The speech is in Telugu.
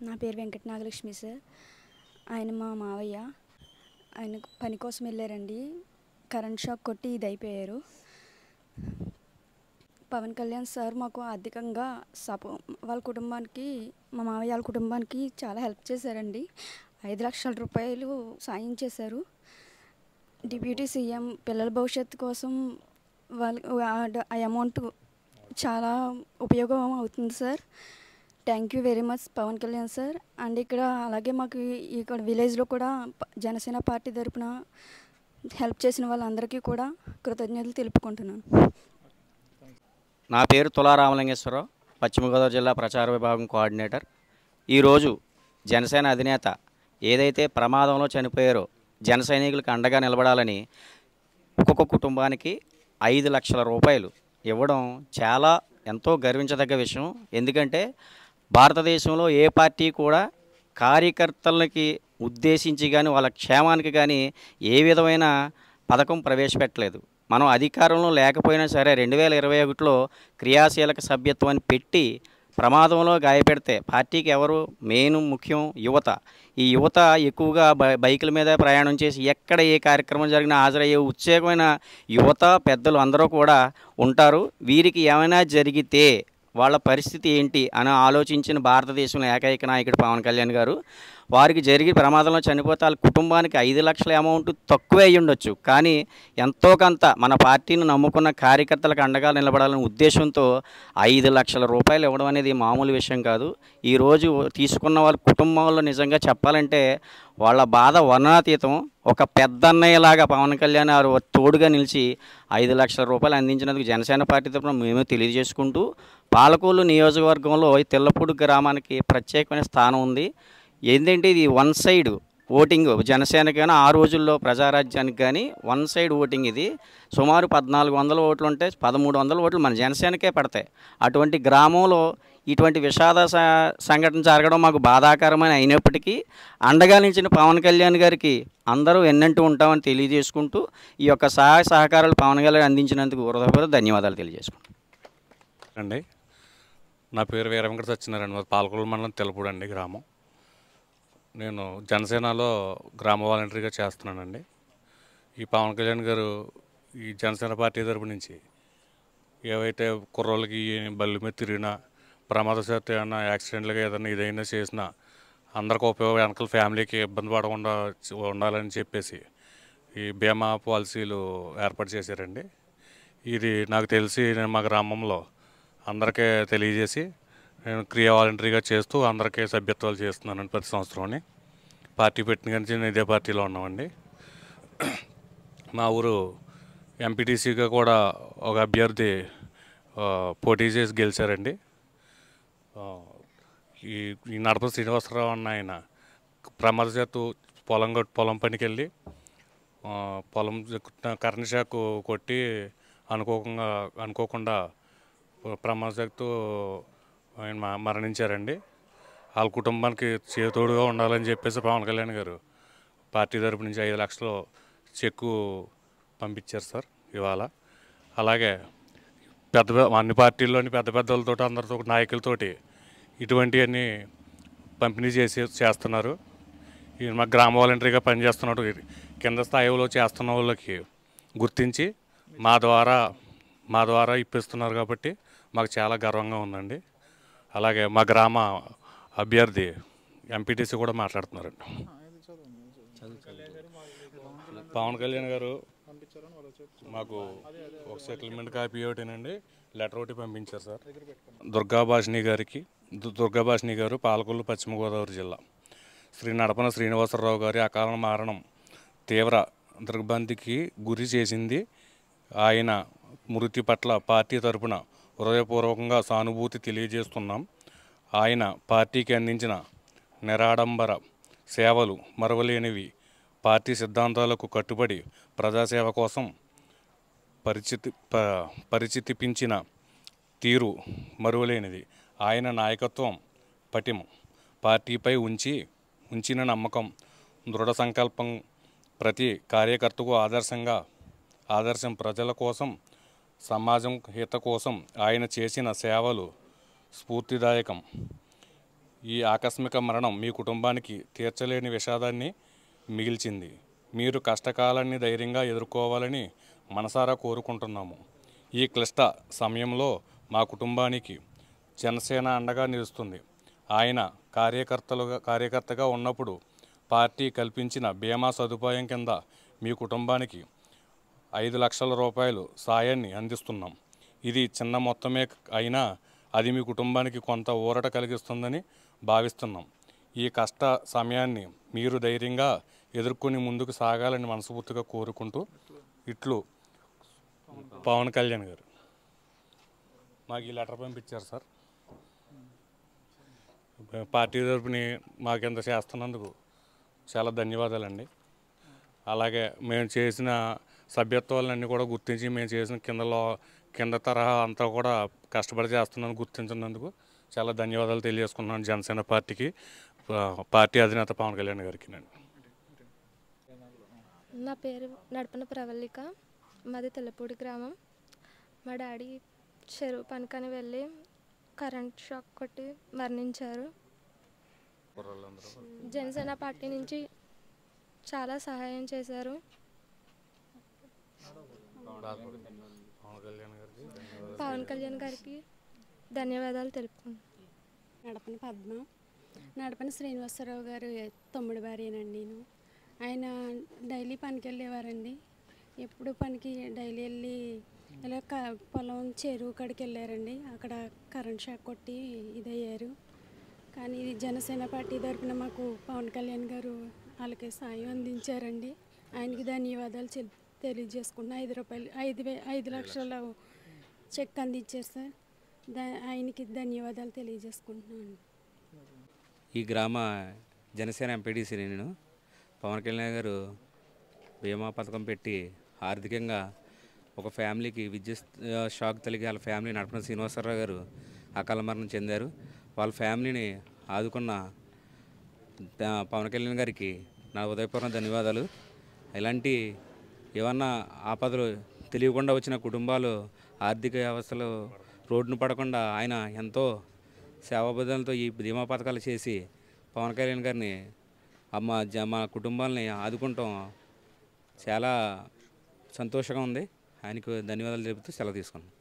నా పేరు వెంకట నాగలక్ష్మి సార్. ఆయన మా మావయ్య. ఆయన పని కోసం వెళ్ళారండి. కరెంట్ షాక్ కొట్టి ఇది అయిపోయారు. పవన్ కళ్యాణ్ సార్ మాకు ఆర్థికంగా వాళ్ళ కుటుంబానికి, మా మావయ్య వాళ్ళ కుటుంబానికి చాలా హెల్ప్ చేశారండి. 5 లక్షల రూపాయలు సాయం చేశారు. డిప్యూటీ సీఎం పిల్లల భవిష్యత్తు కోసం ఆ అమౌంట్ చాలా ఉపయోగం అవుతుంది sir. Thank you very much Pawan Kalyan sir. And అలాగే మాకు ఇక్కడ విలేజ్లో కూడా జనసేన పార్టీ తరపున హెల్ప్ చేసిన వాళ్ళందరికీ కూడా కృతజ్ఞతలు తెలుపుకుంటున్నాను. నా పేరు తులా రామలింగేశ్వరరావు, పశ్చిమ గోదావరి జిల్లా ప్రచార విభాగం కోఆర్డినేటర్. ఈరోజు జనసేన అధినేత ఏదైతే ప్రమాదంలో చనిపోయారో జన సైనికులకు అండగా నిలబడాలని ఒక్కొక్క కుటుంబానికి 5 లక్షల రూపాయలు ఇవ్వడం చాలా ఎంతో గర్వించదగ్గ విషయం. ఎందుకంటే భారతదేశంలో ఏ పార్టీ కూడా కార్యకర్తలకి ఉద్దేశించి కానీ వాళ్ళ క్షేమానికి కానీ ఏ విధమైన పథకం ప్రవేశపెట్టలేదు. మనం అధికారంలో లేకపోయినా సరే 2021లో క్రియాశీలక సభ్యత్వాన్ని పెట్టి ప్రమాదంలో గాయపెడితే పార్టీకి ఎవరు మెయిన్ ముఖ్యం? యువత. ఈ యువత ఎక్కువగా బైకుల మీద ప్రయాణం చేసి ఎక్కడ ఏ కార్యక్రమం జరిగినా హాజరయ్యే ఉత్సాహమైన యువత పెద్దలు అందరూ కూడా ఉంటారు. వీరికి ఏమైనా జరిగితే వాళ్ళ పరిస్థితి ఏంటి అని ఆలోచించిన భారతదేశంలో ఏకైక నాయకుడు పవన్ కళ్యాణ్ గారు. వారికి జరిగి ప్రమాదంలో చనిపోతే వాళ్ళ కుటుంబానికి 5 లక్షల అమౌంట్ తక్కువే అయ్యి ఉండొచ్చు, కానీ ఎంతో కొంత మన పార్టీని నమ్ముకున్న కార్యకర్తలకు అండగా నిలబడాలనే ఉద్దేశంతో 5 లక్షల రూపాయలు ఇవ్వడం అనేది మామూలు విషయం కాదు. ఈరోజు తీసుకున్న వాళ్ళ కుటుంబంలో నిజంగా చెప్పాలంటే వాళ్ళ బాధ వర్ణనాతీతం. ఒక పెద్దన్నయ్యలాగా పవన్ కళ్యాణ్ గారు తోడుగా నిలిచి 5 లక్షల రూపాయలు అందించినందుకు జనసేన పార్టీ తరఫున మేము తెలియజేసుకుంటూ, పాలకొల్లు నియోజకవర్గంలో తెల్లపూడి గ్రామానికి ప్రత్యేకమైన స్థానం ఉంది. ఏంటంటే ఇది వన్ సైడ్ ఓటింగ్ జనసేనకి కానీ ఆ రోజుల్లో ప్రజారాజ్యానికి కానీ వన్ సైడ్ ఓటింగ్. ఇది సుమారు 1400 ఓట్లు ఉంటే 1300 ఓట్లు మన జనసేనకే పడతాయి. అటువంటి గ్రామంలో ఇటువంటి విషాద సంఘటన జరగడం మాకు బాధాకరమైన అయినప్పటికీ అండగా నిలిచిన పవన్ కళ్యాణ్ గారికి అందరూ ఎన్నంటూ ఉంటామని తెలియజేసుకుంటూ ఈ యొక్క సహాయ సహకారాలు పవన్ కళ్యాణ్ అందించినందుకు హృదయపూర్వక ధన్యవాదాలు తెలియజేసుకుంటాం అండి. నా పేరు వీర వెంకట సత్యనారాయణ, పాలకొల్లు మండలం తెల్లపూడి అండి గ్రామం. నేను జనసేనలో గ్రామ వాలంటరీగా చేస్తున్నానండి. ఈ పవన్ కళ్యాణ్ గారు ఈ జనసేన పార్టీ తరపు నుంచి ఏవైతే కుర్రోళ్ళకి బళ్ళు మీద తిరిగినా, ప్రమాదశాత్తు ఏమైనా యాక్సిడెంట్లుగా ఏదైనా ఇదైనా చేసినా అందరికీ ఉపయోగం, వెనకాల ఫ్యామిలీకి ఇబ్బంది పడకుండా ఉండాలని చెప్పేసి ఈ బీమా పాలసీలు ఏర్పాటు చేశారండి. ఇది నాకు తెలిసి నేను మా గ్రామంలో అందరికీ తెలియజేసి నేను క్రియా వాలంటరీగా చేస్తూ అందరికీ సభ్యత్వాలు చేస్తున్నానండి. ప్రతి సంవత్సరం పార్టీ పెట్టిన కానీ నేను ఇదే పార్టీలో ఉన్నామండి. మా ఊరు ఎంపీటీసీగా కూడా ఒక అభ్యర్థి పోటీ చేసి గెలిచారండి. ఈ నడప శ్రీనివాసరావు అన్న ఆయన ప్రమాదశాత్తు పొలం పనికి వెళ్ళి పొలం కరెంట్ షాక్ కొట్టి అనుకోకుండా ప్రమాదశాత్తు ఆయన మరణించారండి. వాళ్ళ కుటుంబానికి చేతోడుగా ఉండాలని చెప్పేసి పవన్ కళ్యాణ్ గారు పార్టీ తరపు నుంచి 5 లక్షలు చెక్కు పంపించారు సార్ ఇవాళ. అలాగే అన్ని పార్టీల్లోని పెద్దలతో అందరితో నాయకులతోటి ఇటువంటివన్నీ పంపిణీ చేస్తున్నారు. మా గ్రామ వాలంటరీగా పనిచేస్తున్నట్టు కింద స్థాయిలో చేస్తున్న వాళ్ళకి గుర్తించి మా ద్వారా ఇప్పిస్తున్నారు కాబట్టి మాకు చాలా గర్వంగా ఉందండి. అలాగే మా గ్రామ అభ్యర్థి ఎంపీటీసీ కూడా మాట్లాడుతున్నారండి. పవన్ కళ్యాణ్ గారు మాకు ఒక సెటిల్మెంట్ కాపీ ఒకటేనండి, లెటర్ ఒకటి పంపించారు సార్. దుర్గాభాషిణి గారు, పాలకొల్లు, పశ్చిమ గోదావరి జిల్లా. శ్రీ నడపన శ్రీనివాసరావు గారి అకాల మరణం తీవ్ర దిగ్భ్రాంతికి గురి చేసింది. ఆయన మృతి పట్ల పార్టీ తరపున హృదయపూర్వకంగా సానుభూతి తెలియజేస్తున్నాం. ఆయన పార్టీకి అందించిన నిరాడంబర సేవలు మరువలేనివి. పార్టీ సిద్ధాంతాలకు కట్టుబడి ప్రజాసేవ కోసం పరిచితిపించిన తీరు మరువలేనిది. ఆయన నాయకత్వం పటిమ, పార్టీపై ఉంచిన నమ్మకం, దృఢ సంకల్పం ప్రతి కార్యకర్తకు ఆదర్శం. ప్రజల కోసం, సమాజం హిత కోసం ఆయన చేసిన సేవలు స్ఫూర్తిదాయకం. ఈ ఆకస్మిక మరణం మీ కుటుంబానికి తీర్చలేని విషాదాన్ని మిగిల్చింది. మీరు కష్టకాలాన్ని ధైర్యంగా ఎదుర్కోవాలని మనసారా కోరుకుంటున్నాము. ఈ క్లిష్ట సమయంలో మా కుటుంబానికి జనసేన అండగా నిలుస్తుంది. ఆయన కార్యకర్తగా ఉన్నప్పుడు పార్టీ కల్పించిన బీమా సదుపాయం కింద మీ కుటుంబానికి 5 లక్షల రూపాయలు సాయాన్ని అందిస్తున్నాం. ఇది చిన్న మొత్తమే అయినా అది మీ కుటుంబానికి కొంత ఊరట కలిగిస్తుందని భావిస్తున్నాం. ఈ కష్ట సమయాన్ని మీరు ధైర్యంగా ఎదుర్కొని ముందుకు సాగాలని మనస్ఫూర్తిగా కోరుకుంటూ ఇట్లు పవన్ కళ్యాణ్ గారు. మాకు ఈ లెటర్ పంపించారు సార్. పార్టీ తరపుని మాకింత చేస్తున్నందుకు చాలా ధన్యవాదాలండి. అలాగే మేము చేసిన సభ్యత్వాలన్నీ కూడా గుర్తించి మేము చేసిన కింద తరహా అంతా కూడా కష్టపడి చేస్తున్నాను గుర్తించినందుకు చాలా ధన్యవాదాలు తెలియజేసుకున్నాను జనసేన పార్టీకి, పార్టీ అధినేత పవన్ కళ్యాణ్ గారికి. నా పేరు నడపన ప్రవళిక, మాది తెల్లపూడి గ్రామం. మా డాడీ చెరువు పనికని వెళ్ళి కరెంట్ షాక్ కొట్టి మరణించారు. జనసేన పార్టీ నుంచి చాలా సహాయం చేశారు. పవన్ కళ్యాణ్ గారికి ధన్యవాదాలు తెలుపుకుంటున్నాను. నడపని పద్మ, నడపని శ్రీనివాసరావు గారు తమ్ముడు భార్యనండి. నేను ఆయన డైలీ పనికి వెళ్ళేవారండి. ఎప్పుడు పనికి డైలీ వెళ్ళి ఇలా పొలం చెరువు కాడికి వెళ్ళారండి. అక్కడ కరెంట్ షాక్ కొట్టి ఇదయ్యారు. కానీ ఇది జనసేన పార్టీ తరఫున మాకు పవన్ కళ్యాణ్ గారు వాళ్ళకి సాయం అందించారండి. ఆయనకి ధన్యవాదాలు తెలియజేసుకుంటున్నాను. 5 లక్షల చెక్ అందించారు సార్. ఆయనకి ధన్యవాదాలు తెలియజేసుకుంటున్నాను. ఈ గ్రామ జనసేన ఎంపీడీసీని నేను. పవన్ కళ్యాణ్ గారు బీమా పథకం పెట్టి ఆర్థికంగా ఒక ఫ్యామిలీకి విద్యుత్ షాక్ తగిలి వాళ్ళ ఫ్యామిలీ నడపన శ్రీనివాసరావు గారు అకాల మరణం చెందారు. వాళ్ళ ఫ్యామిలీని ఆదుకున్న పవన్ కళ్యాణ్ గారికి నా హృదయపూర్వక ధన్యవాదాలు. ఇలాంటి ఏమన్నా ఆపదలు తెలియకుండా వచ్చిన కుటుంబాలు ఆర్థిక వ్యవస్థలో రోడ్డును పడకుండా ఆయన ఎంతో సేవాబద్ధులతో ఈ బీమా పథకాలు చేసి పవన్ కళ్యాణ్ గారిని మా కుటుంబాలని ఆదుకుంటాం చాలా సంతోషంగా ఉంది. ఆయనకు ధన్యవాదాలు తెలుపుతూ సెలవు తీసుకున్నాను.